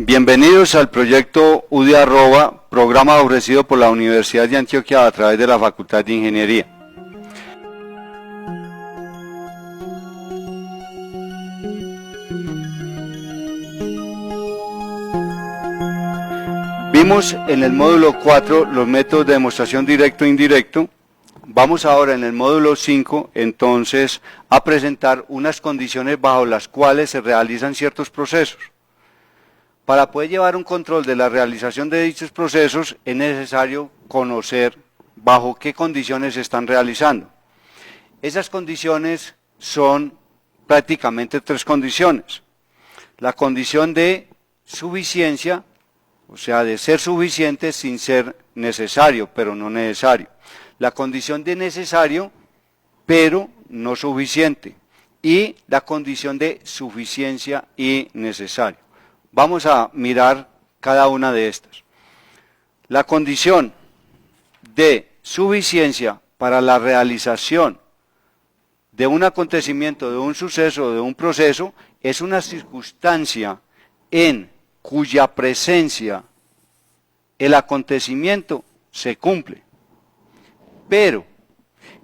Bienvenidos al proyecto UDI@, programa ofrecido por la Universidad de Antioquia a través de la Facultad de Ingeniería. Vimos en el módulo 4 los métodos de demostración directo e indirecto. Vamos ahora en el módulo 5 entonces a presentar unas condiciones bajo las cuales se realizan ciertos procesos. Para poder llevar un control de la realización de dichos procesos es necesario conocer bajo qué condiciones se están realizando. Esas condiciones son prácticamente tres condiciones. La condición de suficiencia, o sea, de ser suficiente sin ser necesario, pero no necesario. La condición de necesario, pero no suficiente. Y la condición de suficiencia y necesario. Vamos a mirar cada una de estas. La condición de suficiencia para la realización de un acontecimiento, de un suceso, de un proceso, es una circunstancia en cuya presencia el acontecimiento se cumple. Pero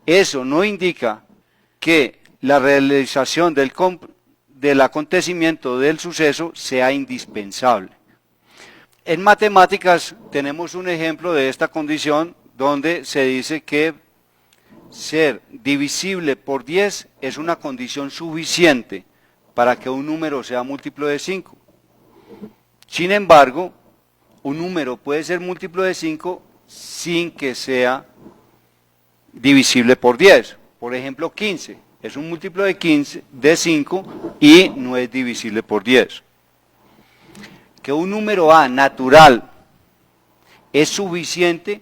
eso no indica que la realización del acontecimiento del suceso sea indispensable. En matemáticas tenemos un ejemplo de esta condición donde se dice que ser divisible por 10 es una condición suficiente para que un número sea múltiplo de 5. Sin embargo, un número puede ser múltiplo de 5 sin que sea divisible por 10. Por ejemplo, 15. Es un múltiplo de 5 y no es divisible por 10. Que un número A natural es suficiente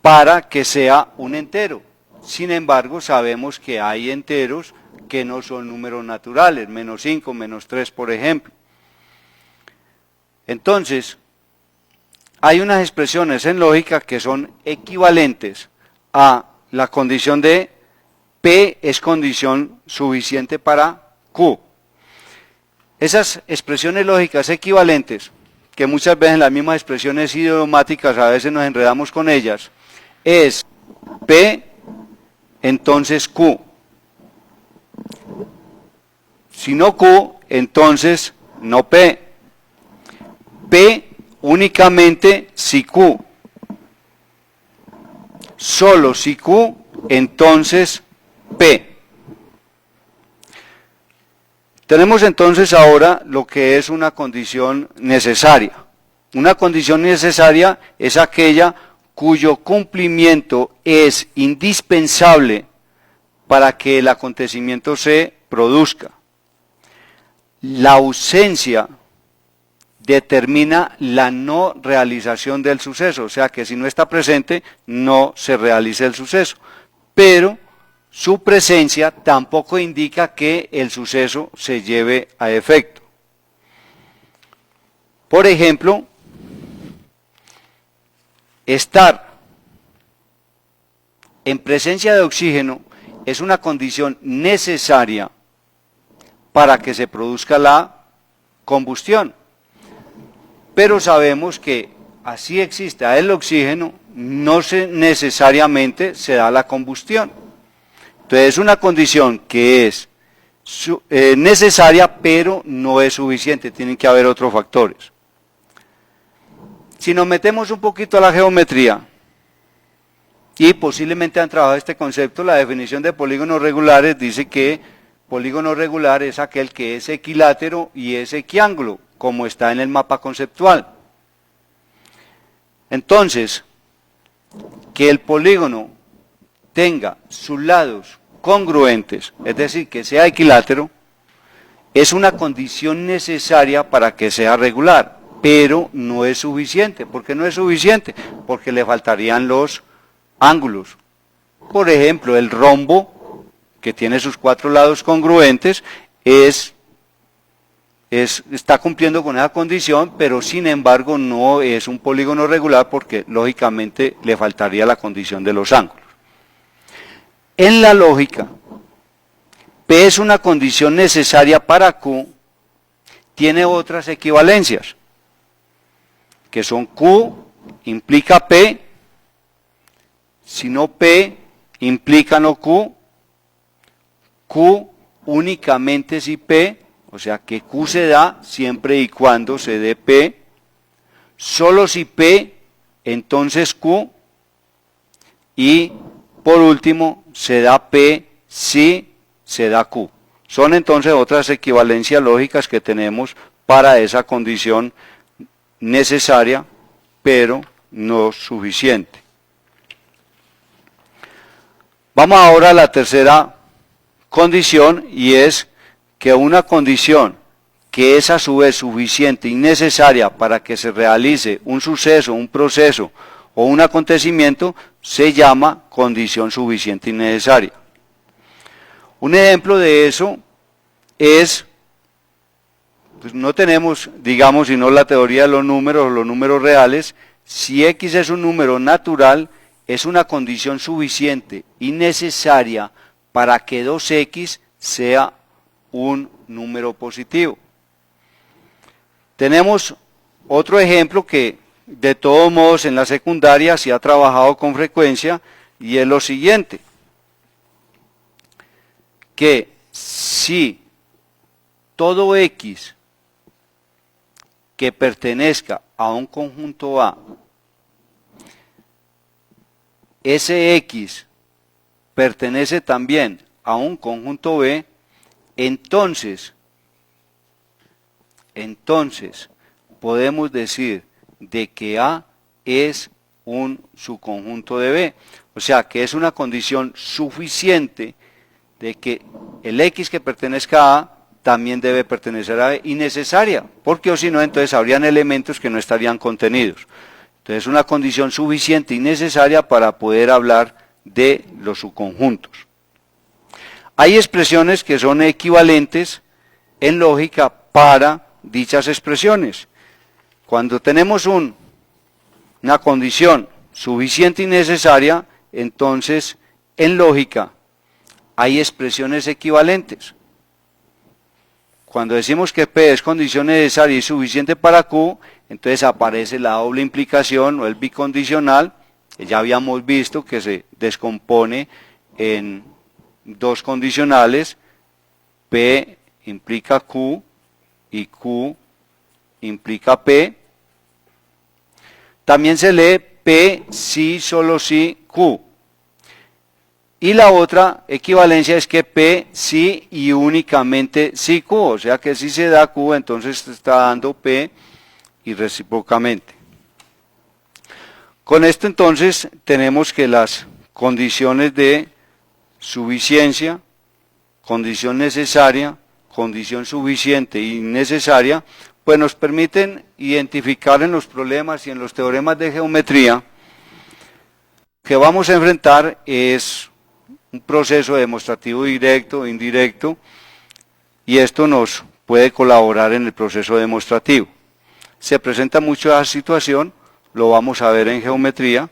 para que sea un entero. Sin embargo, sabemos que hay enteros que no son números naturales, menos 5, menos 3, por ejemplo. Entonces, hay unas expresiones en lógica que son equivalentes a la condición de P es condición suficiente para Q. Esas expresiones lógicas equivalentes, que muchas veces en las mismas expresiones idiomáticas a veces nos enredamos con ellas, es P, entonces Q. Si no Q, entonces no P. P únicamente si Q. Solo si Q, entonces P. Tenemos entonces ahora lo que es una condición necesaria. Una condición necesaria es aquella cuyo cumplimiento es indispensable para que el acontecimiento se produzca. La ausencia determina la no realización del suceso, o sea que si no está presente no se realiza el suceso, pero su presencia tampoco indica que el suceso se lleve a efecto. Por ejemplo, estar en presencia de oxígeno es una condición necesaria para que se produzca la combustión. Pero sabemos que así exista el oxígeno, no necesariamente se da la combustión. Entonces es una condición que es necesaria, pero no es suficiente, tienen que haber otros factores. Si nos metemos un poquito a la geometría, y posiblemente han trabajado este concepto, la definición de polígonos regulares dice que polígono regular es aquel que es equilátero y es equiángulo, como está en el mapa conceptual. Entonces, que el polígono tenga sus lados congruentes, es decir, que sea equilátero, es una condición necesaria para que sea regular, pero no es suficiente. ¿Por qué no es suficiente? Porque le faltarían los ángulos. Por ejemplo, el rombo, que tiene sus 4 lados congruentes, está cumpliendo con esa condición, pero sin embargo no es un polígono regular porque lógicamente le faltaría la condición de los ángulos. En la lógica, P es una condición necesaria para Q, tiene otras equivalencias. que son Q implica P, si no P implica no Q, Q únicamente si P, o sea que Q se da siempre y cuando se dé P, solo si P, entonces Q, y por último se da P si se da Q. Son entonces otras equivalencias lógicas que tenemos para esa condición necesaria, pero no suficiente. Vamos ahora a la tercera condición, y es que una condición que es a su vez suficiente y necesaria para que se realice un suceso, un proceso o un acontecimiento, se llama condición suficiente y necesaria. Un ejemplo de eso es, pues no tenemos, digamos, sino la teoría de los números reales. Si X es un número natural, es una condición suficiente y necesaria para que 2X sea un número positivo. Tenemos otro ejemplo que de todos modos en la secundaria se ha trabajado con frecuencia, y es lo siguiente, que si todo X que pertenezca a un conjunto A, ese X pertenece también a un conjunto B, entonces podemos decir de que A es un subconjunto de B. O sea que es una condición suficiente de que el X que pertenezca a A también debe pertenecer a B, y necesaria, porque o si no, entonces habrían elementos que no estarían contenidos. Entonces es una condición suficiente y necesaria para poder hablar de los subconjuntos. Hay expresiones que son equivalentes en lógica para dichas expresiones. Cuando tenemos una condición suficiente y necesaria, entonces en lógica hay expresiones equivalentes. Cuando decimos que P es condición necesaria y suficiente para Q, entonces aparece la doble implicación o el bicondicional, que ya habíamos visto que se descompone en dos condicionales, P implica Q y Q implica P. También se lee P si, solo si, Q. Y la otra equivalencia es que P sí y únicamente si Q, o sea que si se da Q, entonces se está dando P y recíprocamente. Con esto entonces tenemos que las condiciones de suficiencia, condición necesaria, condición suficiente y necesaria, pues nos permiten identificar en los problemas y en los teoremas de geometría que vamos a enfrentar es un proceso demostrativo directo, indirecto, y esto nos puede colaborar en el proceso demostrativo. Se presenta mucho esa situación, lo vamos a ver en geometría.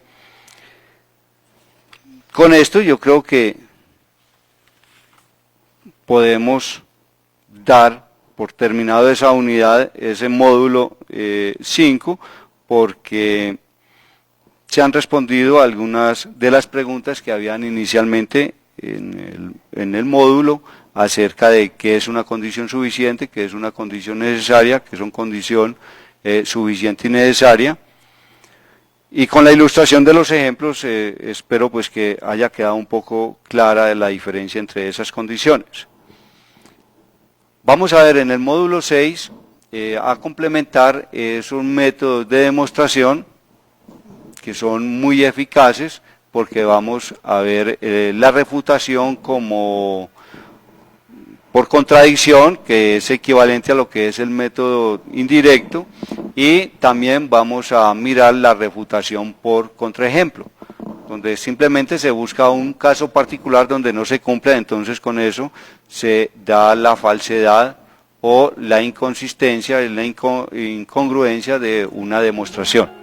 Con esto yo creo que podemos dar por terminado esa unidad, ese módulo 5, porque se han respondido algunas de las preguntas que habían inicialmente en el módulo acerca de qué es una condición suficiente, qué es una condición necesaria, qué es una condición suficiente y necesaria. Y con la ilustración de los ejemplos espero pues que haya quedado un poco clara la diferencia entre esas condiciones. Vamos a ver en el módulo 6 a complementar esos métodos de demostración que son muy eficaces, porque vamos a ver la refutación como por contradicción, que es equivalente a lo que es el método indirecto, y también vamos a mirar la refutación por contraejemplo, donde simplemente se busca un caso particular donde no se cumpla, entonces con eso se da la falsedad o la inconsistencia, la incongruencia de una demostración.